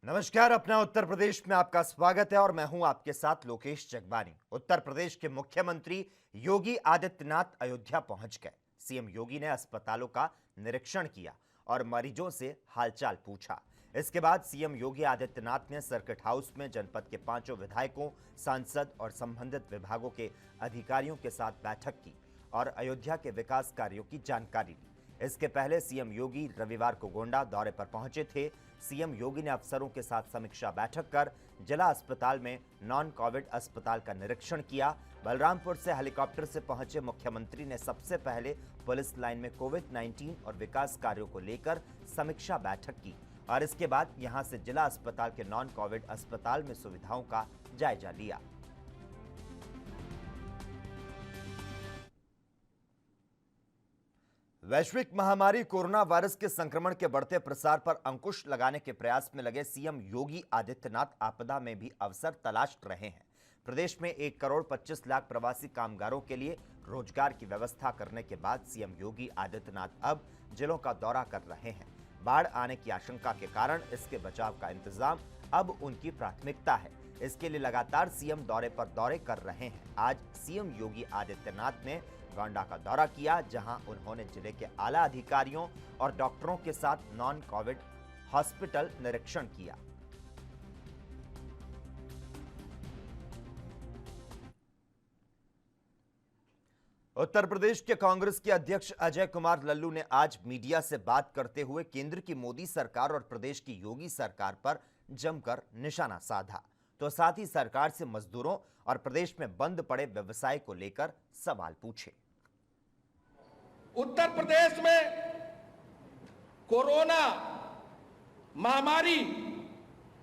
नमस्कार। अपना उत्तर प्रदेश में आपका स्वागत है और मैं हूं आपके साथ लोकेश जगबानी। उत्तर प्रदेश के मुख्यमंत्री योगी आदित्यनाथ अयोध्या पहुंच गए। सीएम योगी ने अस्पतालों का निरीक्षण किया और मरीजों से हालचाल पूछा। इसके बाद सीएम योगी आदित्यनाथ ने सर्किट हाउस में जनपद के 5 विधायकों, सांसद और संबंधित विभागों के अधिकारियों के साथ बैठक की और अयोध्या के विकास कार्यों की जानकारी ली। इसके पहले सीएम योगी रविवार को गोंडा दौरे पर पहुंचे थे। सीएम योगी ने अफसरों के साथ समीक्षा बैठक कर जिला अस्पताल में नॉन कोविड अस्पताल का निरीक्षण किया। बलरामपुर से हेलीकॉप्टर से पहुंचे मुख्यमंत्री ने सबसे पहले पुलिस लाइन में कोविड-19 और विकास कार्यों को लेकर समीक्षा बैठक की और इसके बाद यहां से जिला अस्पताल के नॉन कोविड अस्पताल में सुविधाओं का जायजा लिया। वैश्विक महामारी कोरोना वायरस के संक्रमण के बढ़ते प्रसार पर अंकुश लगाने के प्रयास में लगे सीएम योगी आदित्यनाथ आपदा में भी अवसर तलाश रहे हैं। प्रदेश में 1 करोड़ 25 लाख प्रवासी कामगारों के लिए रोजगार की व्यवस्था करने के बाद सीएम योगी आदित्यनाथ अब जिलों का दौरा कर रहे हैं। बाढ़ आने की आशंका के कारण इसके बचाव का इंतजाम अब उनकी प्राथमिकता है। इसके लिए लगातार सीएम दौरे पर दौरे कर रहे हैं। आज सीएम योगी आदित्यनाथ ने गोंडा का दौरा किया, जहां उन्होंने जिले के आला अधिकारियों और डॉक्टरों के साथ नॉन कोविड हॉस्पिटल निरीक्षण किया। उत्तर प्रदेश के कांग्रेस के अध्यक्ष अजय कुमार लल्लू ने आज मीडिया से बात करते हुए केंद्र की मोदी सरकार और प्रदेश की योगी सरकार पर जमकर निशाना साधा, तो साथ ही सरकार से मजदूरों और प्रदेश में बंद पड़े व्यवसाय को लेकर सवाल पूछे। उत्तर प्रदेश में कोरोना महामारी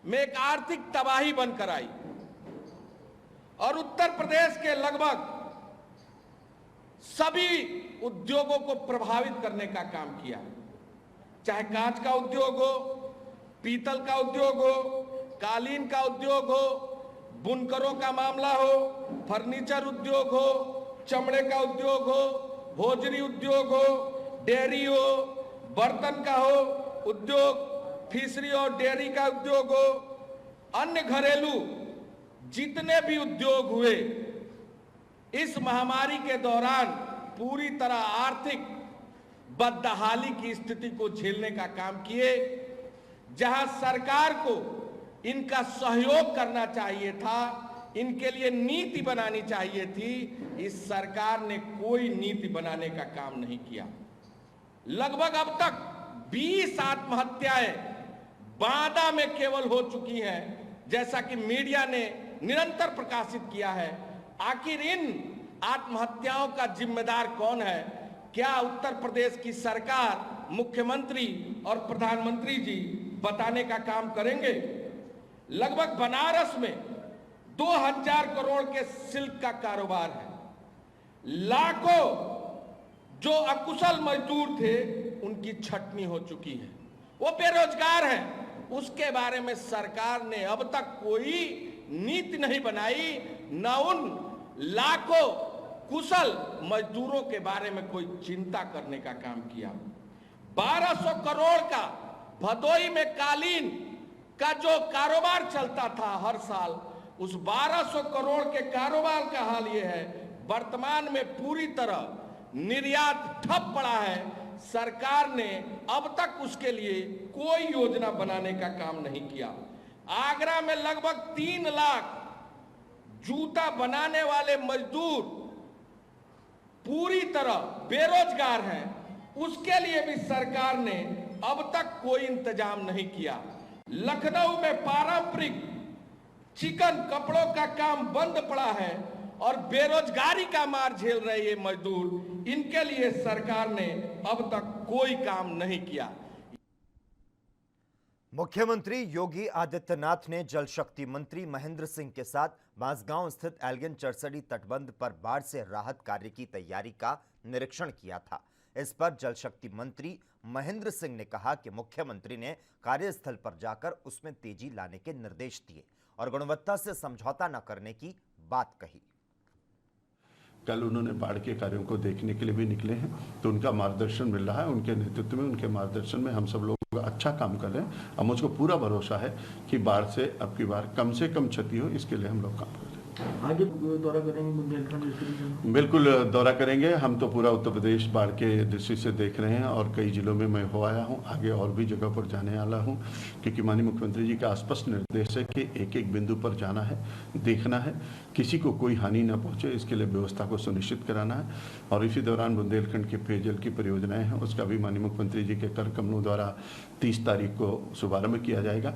में एक आर्थिक तबाही बनकर आई और उत्तर प्रदेश के लगभग सभी उद्योगों को प्रभावित करने का काम किया। चाहे कांच का उद्योग हो, पीतल का उद्योग हो, कालीन का उद्योग हो, बुनकरों का मामला हो, फर्नीचर उद्योग हो, चमड़े का उद्योग हो, भोजरी उद्योग हो, डेयरी हो, बर्तन का हो उद्योग, फिशरी और डेयरी का उद्योग हो, अन्य घरेलू जितने भी उद्योग हुए इस महामारी के दौरान पूरी तरह आर्थिक बदहाली की स्थिति को झेलने का काम किए। जहां सरकार को इनका सहयोग करना चाहिए था, इनके लिए नीति बनानी चाहिए थी, इस सरकार ने कोई नीति बनाने का काम नहीं किया। लगभग अब तक 20 आत्महत्याएं बांदा में केवल हो चुकी हैं, जैसा कि मीडिया ने निरंतर प्रकाशित किया है। आखिर इन आत्महत्याओं का जिम्मेदार कौन है? क्या उत्तर प्रदेश की सरकार, मुख्यमंत्री और प्रधानमंत्री जी बताने का काम करेंगे? लगभग बनारस में 2000 करोड़ के सिल्क का कारोबार है। लाखों जो अकुशल मजदूर थे उनकी छटनी हो चुकी है, वो बेरोजगार हैं। उसके बारे में सरकार ने अब तक कोई नीति नहीं बनाई, न उन लाखों कुशल मजदूरों के बारे में कोई चिंता करने का काम किया। 1200 करोड़ का भदोई में कालीन का जो कारोबार चलता था हर साल, उस 1200 करोड़ के कारोबार का हाल यह है, वर्तमान में पूरी तरह निर्यात ठप पड़ा है। सरकार ने अब तक उसके लिए कोई योजना बनाने का काम नहीं किया। आगरा में लगभग 3 लाख जूता बनाने वाले मजदूर पूरी तरह बेरोजगार हैं, उसके लिए भी सरकार ने अब तक कोई इंतजाम नहीं किया। लखनऊ में पारंपरिक चिकन कपड़ों का काम बंद पड़ा है और बेरोजगारी का मार झेल रहे ये मजदूर, इनके लिए सरकार ने अब तक कोई काम नहीं किया। मुख्यमंत्री योगी आदित्यनाथ ने जल शक्ति मंत्री महेंद्र सिंह के साथ बांसगांव स्थित एल्गिन चरसड़ी तटबंध पर बाढ़ से राहत कार्य की तैयारी का निरीक्षण किया था। इस पर जल शक्ति मंत्री महेंद्र सिंह ने कहा कि मुख्यमंत्री ने कार्यस्थल पर जाकर उसमें तेजी लाने के निर्देश दिए और गुणवत्ता से समझौता न करने की बात कही। कल उन्होंने बाढ़ के कार्यों को देखने के लिए भी निकले हैं, तो उनका मार्गदर्शन मिल रहा है। उनके नेतृत्व में, उनके मार्गदर्शन में हम सब लोग अच्छा काम कर रहे हैं और मुझको पूरा भरोसा है कि बाढ़ से अब की बार कम से कम क्षति हो, इसके लिए हम लोग काम कर रहे हैं। आगे दौरा करेंगे बुंदेलखंड डिस्ट्रिक्ट? बिल्कुल दौरा करेंगे। हम तो पूरा उत्तर प्रदेश बाढ़ के दृष्टि से देख रहे हैं और कई जिलों में मैं हो आया हूं, आगे और भी जगह पर जाने वाला हूं, क्योंकि माननीय मुख्यमंत्री जी का स्पष्ट निर्देश है कि एक एक बिंदु पर जाना है, देखना है, किसी को कोई हानि न पहुंचे, इसके लिए व्यवस्था को सुनिश्चित कराना है। और इसी दौरान बुंदेलखंड के पेयजल की परियोजनाएं हैं, उसका भी माननीय मुख्यमंत्री जी के कर कमलों द्वारा 30 तारीख को शुभारंभ किया जाएगा।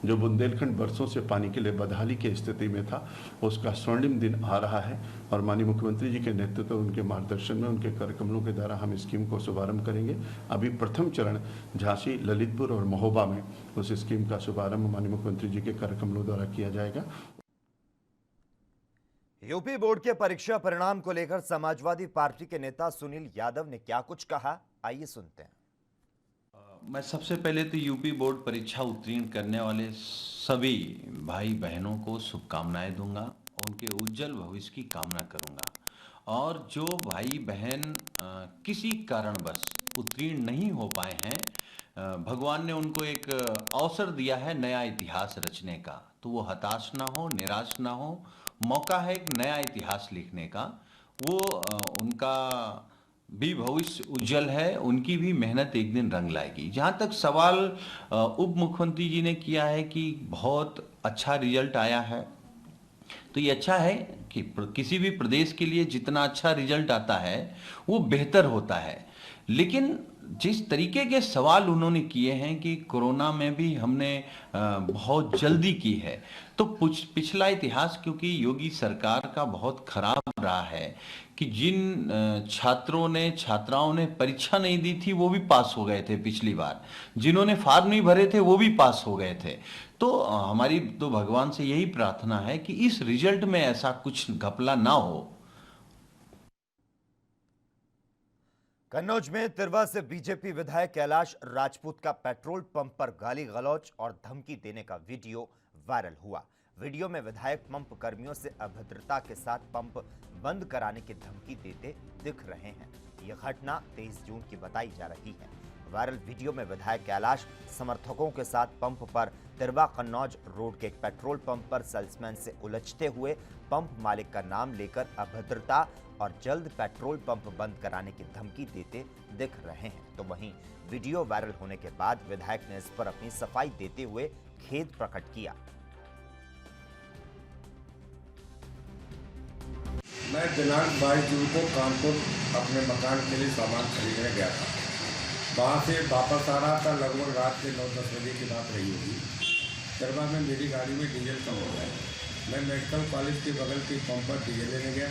जो बुंदेलखंड वर्षों से पानी के लिए बदहाली की स्थिति में था, उसका स्वर्णिम दिन आ रहा है और माननीय मुख्यमंत्री जी के नेतृत्व, उनके मार्गदर्शन में, उनके कर कमलों के द्वारा हम स्कीम को शुभारंभ करेंगे। अभी प्रथम चरण झांसी, ललितपुर और महोबा में उस स्कीम का शुभारंभ माननीय मुख्यमंत्री जी के कर कमलों द्वारा किया जाएगा। यूपी बोर्ड के परीक्षा परिणाम को लेकर समाजवादी पार्टी के नेता सुनील यादव ने क्या कुछ कहा, आइए सुनते हैं। मैं सबसे पहले तो यूपी बोर्ड परीक्षा उत्तीर्ण करने वाले सभी भाई बहनों को शुभकामनाएं दूंगा, उनके उज्जवल भविष्य की कामना करूंगा। और जो भाई बहन किसी कारणवश उत्तीर्ण नहीं हो पाए हैं, भगवान ने उनको एक अवसर दिया है नया इतिहास रचने का, तो वो हताश ना हो, निराश ना हो, मौका है एक नया इतिहास लिखने का। वो उनका भी भविष्य उज्जवल है, उनकी भी मेहनत एक दिन रंग लाएगी। जहाँ तक सवाल उप मुख्यमंत्री जी ने किया है कि बहुत अच्छा रिजल्ट आया है, तो ये अच्छा है कि किसी भी प्रदेश के लिए जितना अच्छा रिजल्ट आता है वो बेहतर होता है। लेकिन जिस तरीके के सवाल उन्होंने किए हैं कि कोरोना में भी हमने बहुत जल्दी की है, तो पिछला इतिहास क्योंकि योगी सरकार का बहुत खराब रहा है कि जिन छात्राओं ने परीक्षा नहीं दी थी वो भी पास हो गए थे पिछली बार, जिन्होंने फॉर्म नहीं भरे थे वो भी पास हो गए थे। तो हमारी तो भगवान से यही प्रार्थना है कि इस रिजल्ट में ऐसा कुछ घपला ना हो। कन्नौज में तिरवा से बीजेपी विधायक कैलाश राजपूत का पेट्रोल पंप पर गाली गलौज और धमकी देने का वीडियो वायरल हुआ। वीडियो में विधायक पंप कर्मियों से अभद्रता के साथ पंप बंद कराने की धमकी देते दिख रहे हैं। यह घटना 23 जून की बताई जा रही है। वायरल वीडियो में विधायक कैलाश समर्थकों के साथ पंप पर तिरवा कन्नौज रोड के एक पेट्रोल पंप पर सेल्समैन से उलझते हुए पंप मालिक का नाम लेकर अभद्रता और जल्द पेट्रोल पंप बंद कराने की धमकी देते दिख रहे हैं। तो वहीं वीडियो वायरल होने के बाद विधायक ने इस पर अपनी सफाई देते हुए खेद प्रकट किया। मैं दिनांक 22 जून को कानपुर अपने मकान के लिए सामान खरीदने गया था। वहाँ से वापस आ रहा था, लगभग रात के 9-10 बजे की बात रही होगी। तिरवा में मेरी गाड़ी में डीजल कम हो गया। मैं मेडिकल कॉलेज के बगल के पंप पर डीजल लेने गया,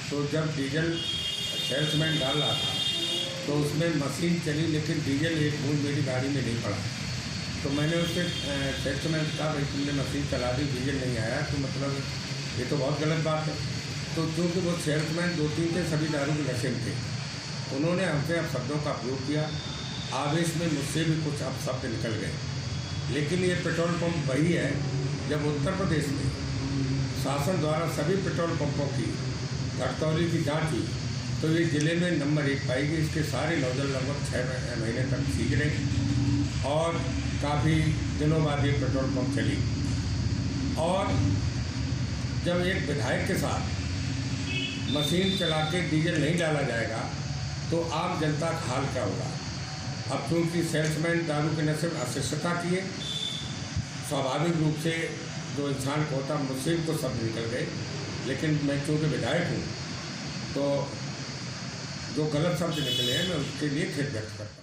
तो जब डीजल सेल्समैन डाल रहा था तो उसमें मशीन चली, लेकिन डीजल एक बूंद मेरी गाड़ी में नहीं पड़ा। तो मैंने उससे सेल्समैन कहा, भाई तुमने मशीन चला दी, डीजल नहीं आया, तो मतलब ये तो बहुत गलत बात है। तो चूँकि वो सेल्समैन 2-3 थे, सभी दारू के नशे में थे, उन्होंने हमसे अपशब्दों का प्रयोग किया। आवेश में मुझसे भी कुछ अपशब्द निकल गए। लेकिन ये पेट्रोल पंप वही है, जब उत्तर प्रदेश में शासन द्वारा सभी पेट्रोल पंपों की घटतौली की जाँच हुई तो ये ज़िले में नंबर 1 पाएगी। इसके सारे नौजल लगभग 6 महीने तक सीख रहे और काफ़ी दिनों बाद ये पेट्रोल पंप चली। और जब एक विधायक के साथ मशीन चला के डीजल नहीं डाला जाएगा तो आम जनता का हाल क्या होगा। अब चूँकि सेल्समैन दारू के नशे में अशिष्टता किए, स्वाभाविक रूप से जो इंसान को होता, मुझसे तो शब्द निकल गए। लेकिन मैं चूँकि विधायक हूँ तो जो गलत शब्द निकले हैं मैं उसके लिए खेद व्यक्त करता हूँ।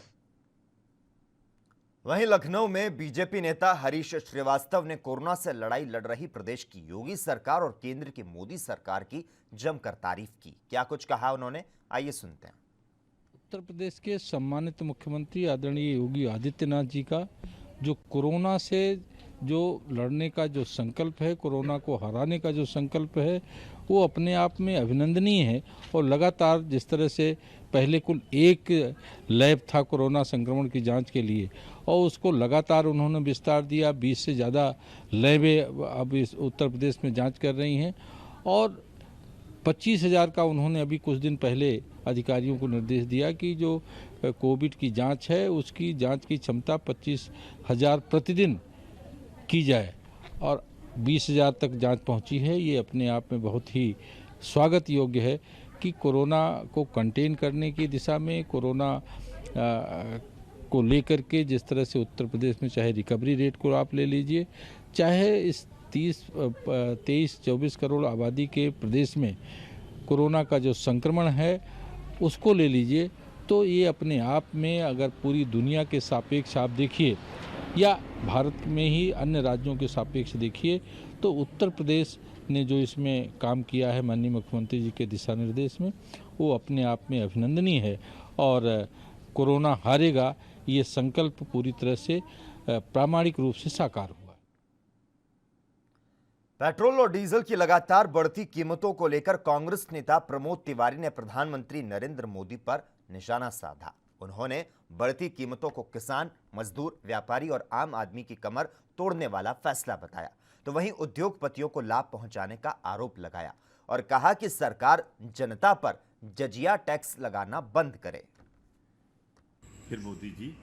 वहीं लखनऊ में बीजेपी नेता हरीश श्रीवास्तव ने कोरोना से लड़ाई लड़ रही प्रदेश की योगी सरकार और केंद्र की मोदी सरकार की जमकर तारीफ की। क्या कुछ कहा उन्होंने, आइए सुनते हैं। उत्तर प्रदेश के सम्मानित मुख्यमंत्री आदरणीय योगी आदित्यनाथ जी का जो कोरोना से जो लड़ने का जो संकल्प है, कोरोना को हराने का जो संकल्प है, वो अपने आप में अभिनंदनीय है। और लगातार जिस तरह से पहले कुल एक लैब था कोरोना संक्रमण की जांच के लिए और उसको लगातार उन्होंने विस्तार दिया, 20 से ज़्यादा लैबें अब इस उत्तर प्रदेश में जांच कर रही हैं और 25,000 का उन्होंने अभी कुछ दिन पहले अधिकारियों को निर्देश दिया कि जो कोविड की जांच है उसकी जांच की क्षमता 25,000 प्रतिदिन की जाए और 20,000 तक जांच पहुंची है। ये अपने आप में बहुत ही स्वागत योग्य है कि कोरोना को कंटेन करने की दिशा में, कोरोना को लेकर के जिस तरह से उत्तर प्रदेश में चाहे रिकवरी रेट को आप ले लीजिए, चाहे इस 23-24 करोड़ आबादी के प्रदेश में कोरोना का जो संक्रमण है उसको ले लीजिए, तो ये अपने आप में अगर पूरी दुनिया के सापेक्ष आप देखिए या भारत में ही अन्य राज्यों के सापेक्ष देखिए तो उत्तर प्रदेश ने जो इसमें काम किया है माननीय मुख्यमंत्री जी के दिशा निर्देश में, वो अपने आप में अभिनंदनीय है और कोरोना हारेगा ये संकल्प पूरी तरह से प्रामाणिक रूप से साकार हुआ। पेट्रोल और डीजल की लगातार बढ़ती कीमतों को लेकर कांग्रेस नेता प्रमोद तिवारी ने प्रधानमंत्री नरेंद्र मोदी पर निशाना साधा। उन्होंने बढ़ती कीमतों को किसान, मजदूर, व्यापारी और आम आदमी की कमर तोड़ने वाला फैसला बताया, तो वहीं उद्योगपतियों को लाभ पहुंचाने का आरोप लगाया और कहा कि सरकार जनता पर जजिया टैक्स लगाना बंद करे। फिर मोदी जी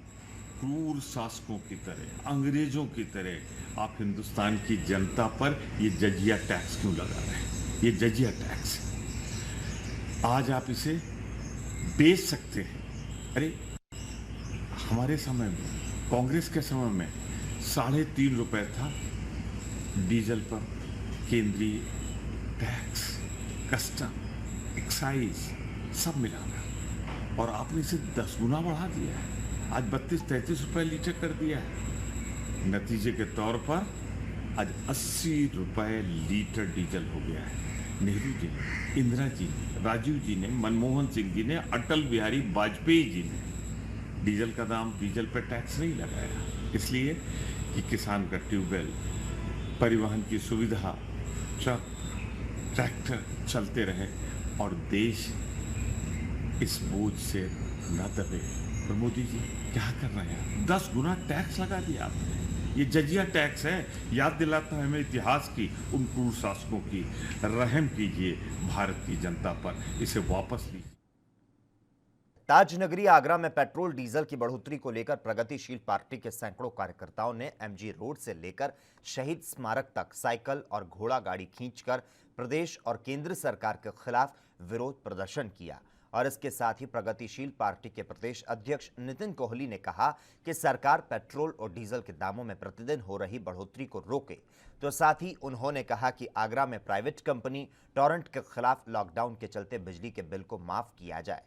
क्रूर शासकों की तरह, अंग्रेजों की तरह आप हिंदुस्तान की जनता पर ये जजिया टैक्स क्यों लगा रहे हैं? ये जजिया टैक्स आज आप इसे बेच सकते हैं। अरे हमारे समय में, कांग्रेस के समय में 3.5 रुपए था डीजल पर केंद्रीय टैक्स, कस्टम, एक्साइज सब मिलाकर, और आपने इसे 10 गुना बढ़ा दिया है। आज 32-33 रुपए लीटर कर दिया है। नतीजे के तौर पर आज 80 रुपए लीटर डीजल हो गया है। नेहरू जी ने, इंदिरा जी ने, राजीव जी ने, मनमोहन सिंह जी ने, अटल बिहारी वाजपेयी जी ने डीजल का दाम, डीजल पर टैक्स नहीं लगाया, इसलिए कि किसान का ट्यूबवेल, परिवहन की सुविधा, ट्रक, ट्रैक्टर चलते रहे और देश इस बोझ से न दबे। और मोदी जी क्या कर रहे हैं? 10 गुना टैक्स लगा दिया आपने। ये जजिया टैक्स है, याद दिलाता है हमें इतिहास की, उन क्रूर शासकों की। रहम कीजिए भारत की जनता पर, इसे वापस लीजिए। ताजनगरी आगरा में पेट्रोल डीजल की बढ़ोतरी को लेकर प्रगतिशील पार्टी के सैकड़ों कार्यकर्ताओं ने एमजी रोड से लेकर शहीद स्मारक तक साइकिल और घोड़ा गाड़ी खींचकर प्रदेश और केंद्र सरकार के खिलाफ विरोध प्रदर्शन किया। और इसके साथ ही प्रगतिशील पार्टी के प्रदेश अध्यक्ष नितिन कोहली ने कहा कि सरकार पेट्रोल और डीजल के दामों में प्रतिदिन हो रही बढ़ोतरी को रोके। तो साथ ही उन्होंने कहा कि आगरा में प्राइवेट कंपनी टोरेंट के खिलाफ लॉकडाउन के चलते बिजली के बिल को माफ किया जाए।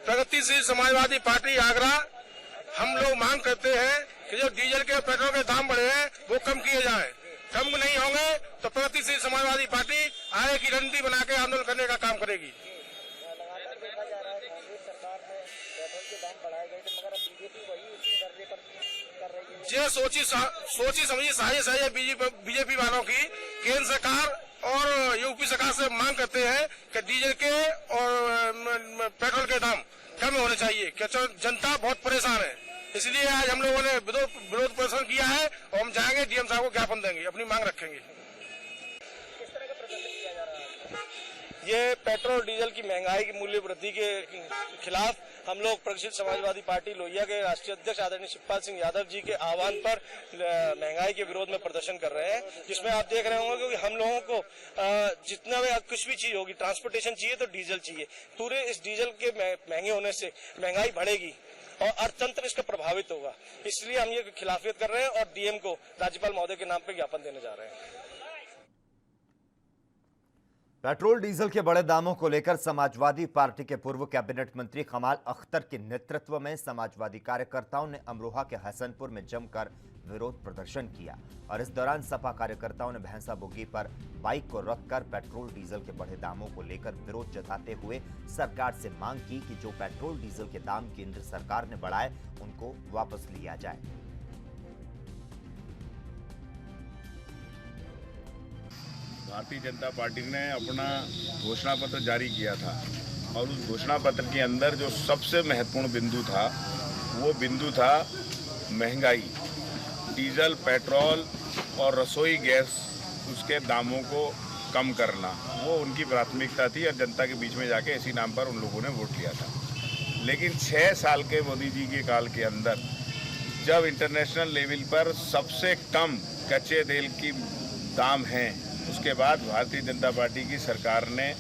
प्रगतिशील समाजवादी पार्टी आगरा, हम लोग मांग करते हैं कि जो डीजल के और पेट्रोल के दाम बढ़े हैं वो कम किए जाएं। कम नहीं होंगे तो प्रगतिशील समाजवादी पार्टी आगे की रणनीति बना के आंदोलन करने का काम करेगी। ये सोची समझी साजिश है बीजेपी वालों की। केंद्र सरकार और यूपी सरकार से मांग करते हैं कि डीजल के और पेट्रोल के दाम कम होने चाहिए, क्योंकि जनता बहुत परेशान है। इसलिए आज हम लोगों ने विरोध प्रदर्शन किया है और हम जाएंगे डीएम साहब को ज्ञापन देंगे, अपनी मांग रखेंगे। ये पेट्रोल डीजल की महंगाई की मूल्य वृद्धि के खिलाफ हम लोग प्रगतिशील समाजवादी पार्टी लोहिया के राष्ट्रीय अध्यक्ष आदरणीय शिवपाल सिंह यादव जी के आह्वान पर महंगाई के विरोध में प्रदर्शन कर रहे हैं, जिसमें आप देख रहे होंगे कि हम लोगों को जितना भी कुछ भी चीज होगी, ट्रांसपोर्टेशन चाहिए तो डीजल चाहिए। पूरे इस डीजल के महंगे होने से महंगाई बढ़ेगी और अर्थतंत्र इसका प्रभावित होगा। इसलिए हम ये खिलाफियत कर रहे हैं और डीएम को राज्यपाल महोदय के नाम पर ज्ञापन देने जा रहे हैं। पेट्रोल डीजल के बढ़े दामों को लेकर समाजवादी पार्टी के पूर्व कैबिनेट मंत्री कमाल अख्तर के नेतृत्व में समाजवादी कार्यकर्ताओं ने अमरोहा के हसनपुर में जमकर विरोध प्रदर्शन किया और इस दौरान सपा कार्यकर्ताओं ने भैंसा बुग्गी पर बाइक को रखकर पेट्रोल डीजल के बढ़े दामों को लेकर विरोध जताते हुए सरकार से मांग की कि जो पेट्रोल डीजल के दाम केंद्र सरकार ने बढ़ाए उनको वापस लिया जाए। भारतीय जनता पार्टी ने अपना घोषणा पत्र जारी किया था और उस घोषणा पत्र के अंदर जो सबसे महत्वपूर्ण बिंदु था वो बिंदु था महंगाई। डीजल, पेट्रोल और रसोई गैस उसके दामों को कम करना, वो उनकी प्राथमिकता थी और जनता के बीच में जाके इसी नाम पर उन लोगों ने वोट लिया था। लेकिन 6 साल के मोदी जी के काल के अंदर जब इंटरनेशनल लेवल पर सबसे कम कच्चे तेल की दाम हैं, उसके बाद भारतीय जनता पार्टी की सरकार ने,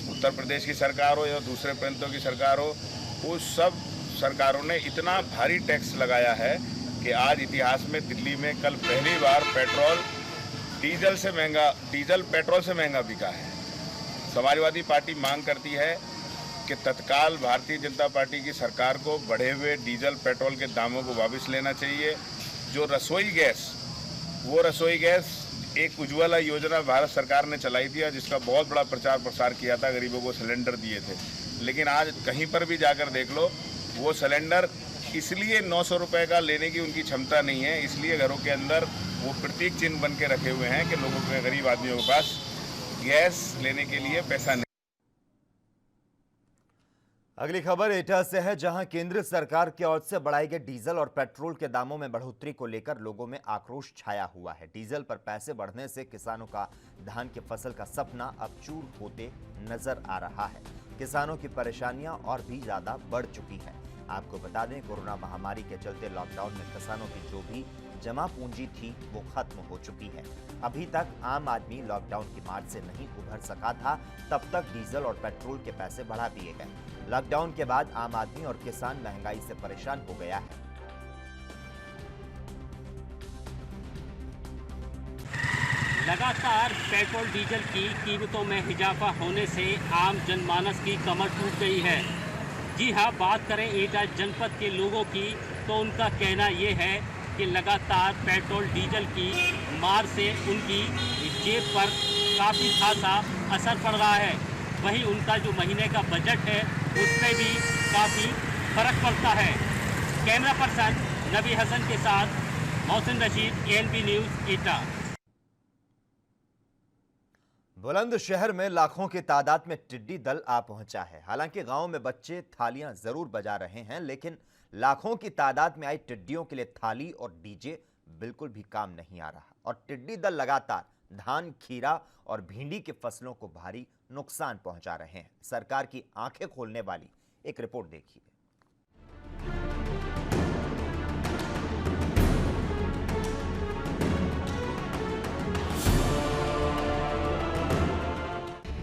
उत्तर प्रदेश की सरकार हो या दूसरे प्रांतों की सरकार हो, वो सब सरकारों ने इतना भारी टैक्स लगाया है कि आज इतिहास में दिल्ली में कल पहली बार पेट्रोल पेट्रोल से महंगा बिका है। समाजवादी पार्टी मांग करती है कि तत्काल भारतीय जनता पार्टी की सरकार को बढ़े हुए डीजल पेट्रोल के दामों को वापस लेना चाहिए। जो रसोई गैस एक उज्ज्वला योजना भारत सरकार ने चलाई थी, जिसका बहुत बड़ा प्रचार प्रसार किया था, गरीबों को सिलेंडर दिए थे। लेकिन आज कहीं पर भी जाकर देख लो, वो सिलेंडर इसलिए 900 रुपये का लेने की उनकी क्षमता नहीं है, इसलिए घरों के अंदर वो प्रतीक चिन्ह बन के रखे हुए हैं कि लोगों के, गरीब आदमियों के पास गैस लेने के लिए पैसा नहीं। अगली खबर एटा से है, जहां केंद्र सरकार की ओर से बढ़ाए गए डीजल और पेट्रोल के दामों में बढ़ोतरी को लेकर लोगों में आक्रोश छाया हुआ है। डीजल पर पैसे बढ़ने से किसानों का धान की फसल का सपना अब चूर होते नजर आ रहा है। किसानों की परेशानियां और भी ज्यादा बढ़ चुकी है। आपको बता दें, कोरोना महामारी के चलते लॉकडाउन में किसानों की जो भी जमा पूंजी थी वो खत्म हो चुकी है। अभी तक आम आदमी लॉकडाउन की मार से नहीं उभर सका था, तब तक डीजल और पेट्रोल के पैसे बढ़ा दिए गए। लॉकडाउन के बाद आम आदमी और किसान महंगाई से परेशान हो गया है। लगातार पेट्रोल डीजल की कीमतों में इजाफा होने से आम जनमानस की कमर टूट गई है। जी हाँ, बात करें एटा जनपद के लोगों की तो उनका कहना ये है कि लगातार पेट्रोल डीजल की मार से उनकी जेब पर काफ़ी खासा असर पड़ रहा है। वहीं उनका जो महीने का बजट है उसमें भी काफ़ी फर्क पड़ता है। कैमरा पर्सन नबी हसन के साथ मोहसिन रशीद, ANP न्यूज़, एटा। बुलंदशहर में लाखों की तादाद में टिड्डी दल आ पहुंचा है। हालांकि गांव में बच्चे थालियां जरूर बजा रहे हैं, लेकिन लाखों की तादाद में आई टिड्डियों के लिए थाली और डीजे बिल्कुल भी काम नहीं आ रहा। और टिड्डी दल लगातार धान, खीरा और भिंडी की फसलों को भारी नुकसान पहुंचा रहे हैं। सरकार की आंखें खोलने वाली एक रिपोर्ट देखिए।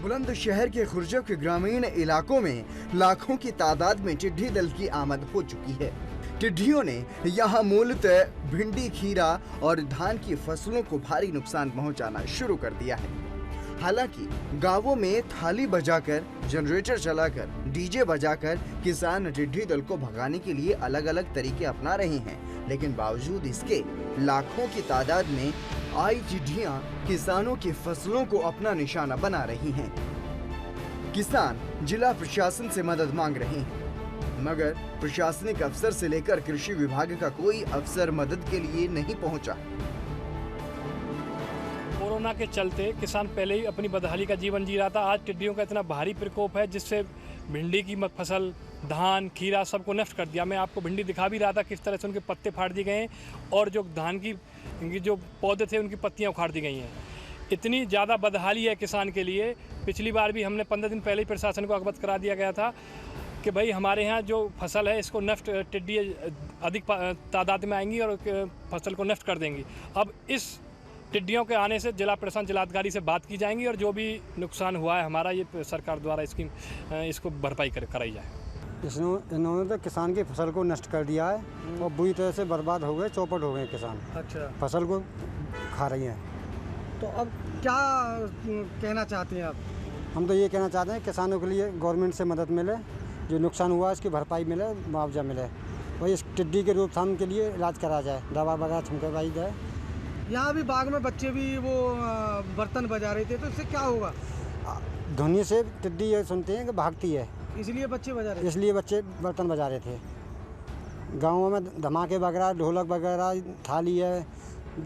बुलंदशहर के खुर्जो के ग्रामीण इलाकों में लाखों की तादाद में टिड्डी दल की आमद हो चुकी है। टिड्डियों ने यहां मूलतः भिंडी, खीरा और धान की फसलों को भारी नुकसान पहुंचाना शुरू कर दिया है। हालांकि गांवों में थाली बजाकर, जनरेटर चलाकर, डीजे बजाकर किसान टिड्डी दल को भगाने के लिए अलग अलग तरीके अपना रहे हैं, लेकिन बावजूद इसके लाखों की तादाद में आई टिड्डियां किसानों की फसलों को अपना निशाना बना रही हैं। किसान जिला प्रशासन से मदद मांग रहे हैं, मगर प्रशासनिक अफसर से लेकर कृषि विभाग का कोई अफसर मदद के लिए नहीं पहुंचा। कोरोना के चलते किसान पहले ही अपनी बदहाली का जीवन जी रहा था। आज टिड्डियों का इतना भारी प्रकोप है जिससे भिंडी की फसल, धान, खीरा सबको नष्ट कर दिया। मैं आपको भिंडी दिखा भी रहा था किस तरह से उनके पत्ते फाड़ दिए गए हैं और जो धान की जो पौधे थे उनकी पत्तियां उखाड़ दी गई हैं। इतनी ज़्यादा बदहाली है किसान के लिए। पिछली बार भी हमने 15 दिन पहले ही प्रशासन को अवगत करा दिया गया था कि भाई हमारे यहाँ जो फसल है इसको नष्ट, टिड्डी अधिक तादाद में आएंगी और फसल को नष्ट कर देंगी। अब इस टिड्डियों के आने से जिला प्रशासन, जिलाधिकारी से बात की जाएंगी और जो भी नुकसान हुआ है हमारा, ये सरकार द्वारा इसको भरपाई कराई जाए। इन्होंने तो किसान की फसल को नष्ट कर दिया है और बुरी तरह से बर्बाद हो गए, चौपट हो गए किसान। अच्छा, फसल को खा रही हैं। तो अब क्या कहना चाहते हैं आप? हम तो ये कहना चाहते हैं किसानों के लिए गवर्नमेंट से मदद मिले, जो नुकसान हुआ है इसकी भरपाई मिले, मुआवजा मिले। वही इस टिड्डी के रोकथाम के लिए इलाज करा जाए, दवा वगैरह छिड़कवाई जाए। यहाँ भी बाग में बच्चे भी वो बर्तन बजा रहे थे, तो इससे क्या होगा? ध्वनि से टिड्डी ये सुनते हैं कि भागती है, इसलिए बच्चे बजा रहे थे। इसलिए बच्चे बर्तन बजा रहे थे। गाँवों में धमाके वगैरह, ढोलक वगैरह, थाली है,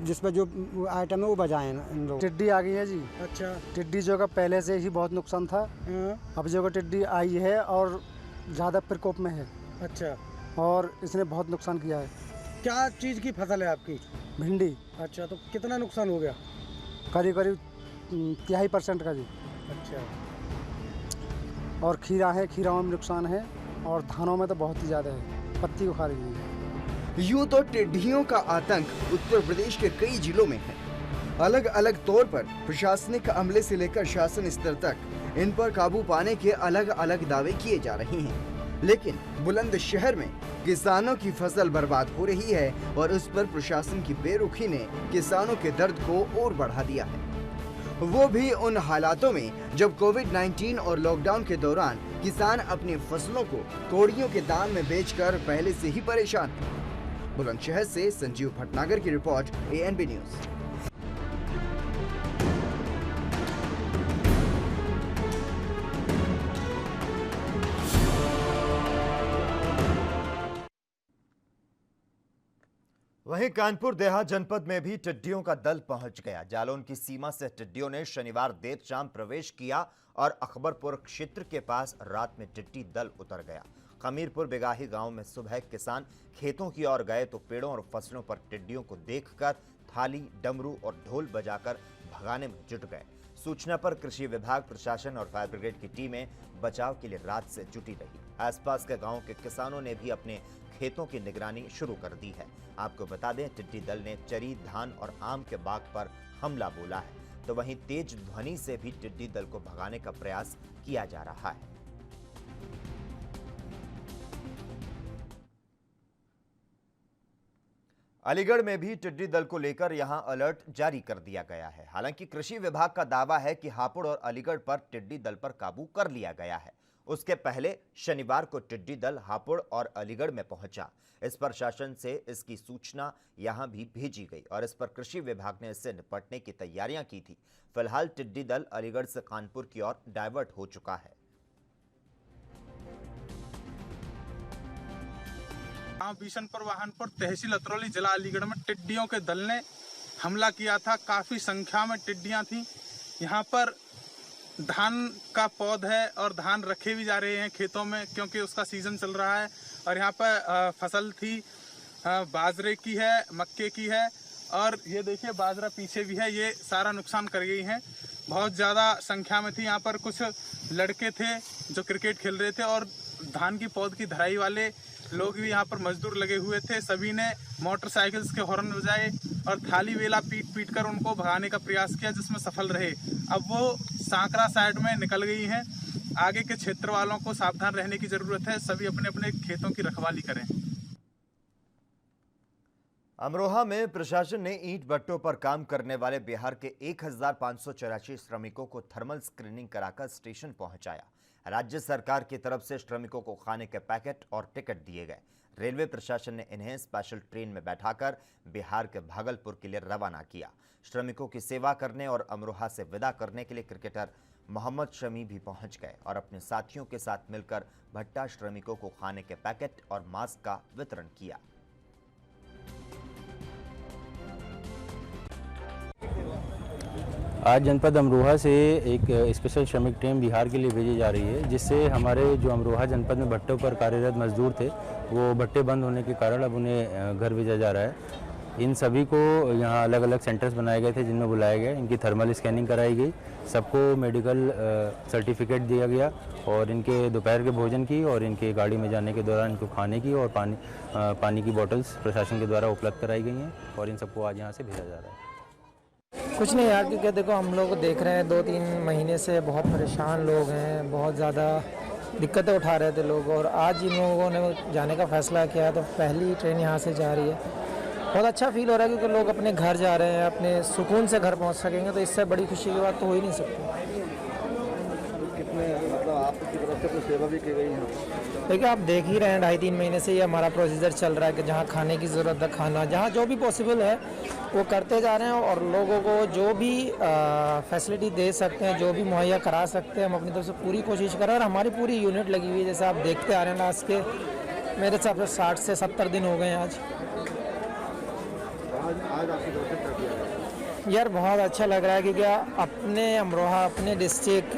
जिस पर जो आइटम है वो बजाएं इन लोग। टिड्डी आ गई है जी। अच्छा, टिड्डी जो का पहले से ही बहुत नुकसान था, अब जो टिड्डी आई है और ज़्यादा प्रकोप में है। अच्छा, और इसने बहुत नुकसान किया है। क्या चीज़ की फसल है आपकी? भिंडी। अच्छा, तो कितना नुकसान हो गया? करीब करीब 3% का जी। अच्छा। और खीरा है, खीराओं में नुकसान है, और धानों में तो बहुत ही ज़्यादा है, पत्ती को खा रही है। यूं तो टिड्डियों का आतंक उत्तर प्रदेश के कई जिलों में है। अलग अलग तौर पर प्रशासनिक अमले से लेकर शासन स्तर तक इन पर काबू पाने के अलग अलग दावे किए जा रहे हैं, लेकिन बुलंदशहर में किसानों की फसल बर्बाद हो रही है और उस पर प्रशासन की बेरुखी ने किसानों के दर्द को और बढ़ा दिया है, वो भी उन हालातों में जब कोविड-19 और लॉकडाउन के दौरान किसान अपनी फसलों को कौड़ियों के दाम में बेचकर पहले से ही परेशान है। बुलंदशहर से संजीव भटनागर की रिपोर्ट, ANB न्यूज। वहीं कानपुर देहात जनपद में भी टिड्डियों का दल पहुंच गया। जालौन की सीमा से टिड्डियों ने शनिवार देर शाम प्रवेश किया और अकबरपुर क्षेत्र के पास रात में टिड्डी दल उतर गया। खमीरपुर बिगाही गांव में सुबह किसान खेतों की ओर गए तो पेड़ों और फसलों पर टिड्डियों को देखकर थाली, डमरू और ढोल बजाकर भगाने में जुट गए। सूचना पर कृषि विभाग, प्रशासन और फायर ब्रिगेड की टीमें बचाव के लिए रात से जुटी रही। आसपास के गांवों के किसानों ने भी अपने खेतों की निगरानी शुरू कर दी है। आपको बता दें, टिड्डी दल ने चरी, धान और आम के बाग पर हमला बोला है, तो वहीं तेज ध्वनि से भी टिड्डी दल को भगाने का प्रयास किया जा रहा है। अलीगढ़ में भी टिड्डी दल को लेकर यहां अलर्ट जारी कर दिया गया है। हालांकि कृषि विभाग का दावा है कि हापुड़ और अलीगढ़ पर टिड्डी दल पर काबू कर लिया गया है। उसके पहले शनिवार को टिड्डी दल हापुड़ और अलीगढ़ में पहुंचा। इस पर शासन से इसकी सूचना यहां भी भेजी गई और इस पर कृषि विभाग ने इससे निपटने की तैयारियां की थी। फिलहाल टिड्डी दल अलीगढ़ से कानपुर की ओर डाइवर्ट हो चुका है। बिशनपुर वाहनपुर तहसील अतरौली जिला अलीगढ़ में टिड्डियों के दल ने हमला किया था। काफी संख्या में टिड्डियां थी। यहाँ पर धान का पौध है और धान रखे भी जा रहे हैं खेतों में, क्योंकि उसका सीजन चल रहा है। और यहाँ पर फसल थी, बाजरे की है, मक्के की है, और ये देखिए बाजरा पीछे भी है। ये सारा नुकसान कर गई है। बहुत ज़्यादा संख्या में थी। यहाँ पर कुछ लड़के थे जो क्रिकेट खेल रहे थे और धान की पौध की धराई वाले लोग भी यहाँ पर मजदूर लगे हुए थे। सभी ने मोटरसाइकिल्स के हॉर्न बजाए और थाली वेला पीट कर उनको भगाने का प्रयास किया, जिसमें सफल रहे। अब वो सांकरा साइड में निकल गई हैं। आगे के क्षेत्र वालों को सावधान रहने की जरूरत है। सभी अपने अपने खेतों की रखवाली करें। अमरोहा में प्रशासन ने ईंट भट्टों पर काम करने वाले बिहार के 1584 श्रमिकों को थर्मल स्क्रीनिंग कराकर स्टेशन पहुंचाया। राज्य सरकार की तरफ से श्रमिकों को खाने के पैकेट और टिकट दिए गए। रेलवे प्रशासन ने इन्हें स्पेशल ट्रेन में बैठाकर बिहार के भागलपुर के लिए रवाना किया। श्रमिकों की सेवा करने और अमरोहा से विदा करने के लिए क्रिकेटर मोहम्मद शमी भी पहुंच गए और अपने साथियों के साथ मिलकर भट्टा श्रमिकों को खाने के पैकेट और मास्क का वितरण किया। आज जनपद अमरोहा से एक स्पेशल श्रमिक ट्रेन बिहार के लिए भेजी जा रही है, जिससे हमारे जो अमरोहा जनपद में भट्टों पर कार्यरत मजदूर थे, वो भट्टे बंद होने के कारण अब उन्हें घर भेजा जा रहा है। इन सभी को यहाँ अलग अलग सेंटर्स बनाए गए थे जिनमें बुलाया गया। इनकी थर्मल स्कैनिंग कराई गई, सबको मेडिकल सर्टिफिकेट दिया गया और इनके दोपहर के भोजन की और इनके गाड़ी में जाने के दौरान इनको खाने की और पानी की बोतल्स प्रशासन के द्वारा उपलब्ध कराई गई हैं और इन सबको आज यहाँ से भेजा जा रहा है। कुछ नहीं यार, क्योंकि देखो हम लोग देख रहे हैं 2-3 महीने से बहुत परेशान लोग हैं, बहुत ज़्यादा दिक्कतें उठा रहे थे लोग, और आज इन लोगों ने जाने का फैसला किया तो पहली ट्रेन यहाँ से जा रही है। बहुत अच्छा फील हो रहा है क्योंकि लोग अपने घर जा रहे हैं, अपने सुकून से घर पहुँच सकेंगे, तो इससे बड़ी खुशी की बात तो हो ही नहीं सकती। कितने मतलब आपकी तरफ से कुछ सेवा भी की गई है? देखिए आप देख ही रहे हैं 2.5-3 महीने से ये हमारा प्रोसीजर चल रहा है कि जहाँ खाने की ज़रूरत है, खाना जहाँ जो भी पॉसिबल है वो करते जा रहे हैं और लोगों को जो भी फैसिलिटी दे सकते हैं, जो भी मुहैया करा सकते हैं, हम अपनी तरफ से पूरी कोशिश कर रहे हैं। और हमारी पूरी यूनिट लगी हुई है, जैसे आप देखते आ रहे हैं लास्ट के मेरे हिसाब से 60 से 70 दिन हो गए हैं आज आपकी तरफ से क्या किया है? यार बहुत अच्छा लग रहा है क्योंकि अपने अमरोहा, अपने डिस्ट्रिक्ट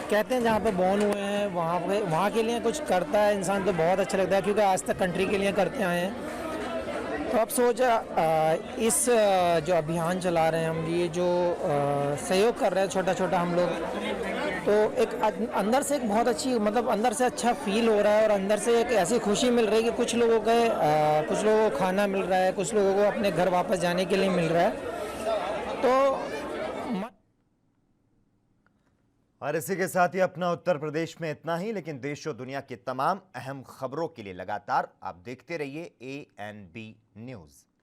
कहते हैं जहाँ पे बॉर्न हुए हैं वहाँ के लिए कुछ करता है इंसान तो बहुत अच्छा लगता है, क्योंकि आज तक कंट्री के लिए करते आए हैं। तो अब सोचा इस जो अभियान चला रहे हैं हम, ये जो सहयोग कर रहे हैं छोटा छोटा हम लोग, तो एक अंदर से एक बहुत अच्छी, मतलब अंदर से अच्छा फील हो रहा है और अंदर से एक ऐसी खुशी मिल रही है कि कुछ लोगों को खाना मिल रहा है, कुछ लोगों को अपने घर वापस जाने के लिए मिल रहा है। तो और इसी के साथ ही अपना उत्तर प्रदेश में इतना ही, लेकिन देश और दुनिया की तमाम अहम खबरों के लिए लगातार आप देखते रहिए ANB न्यूज़।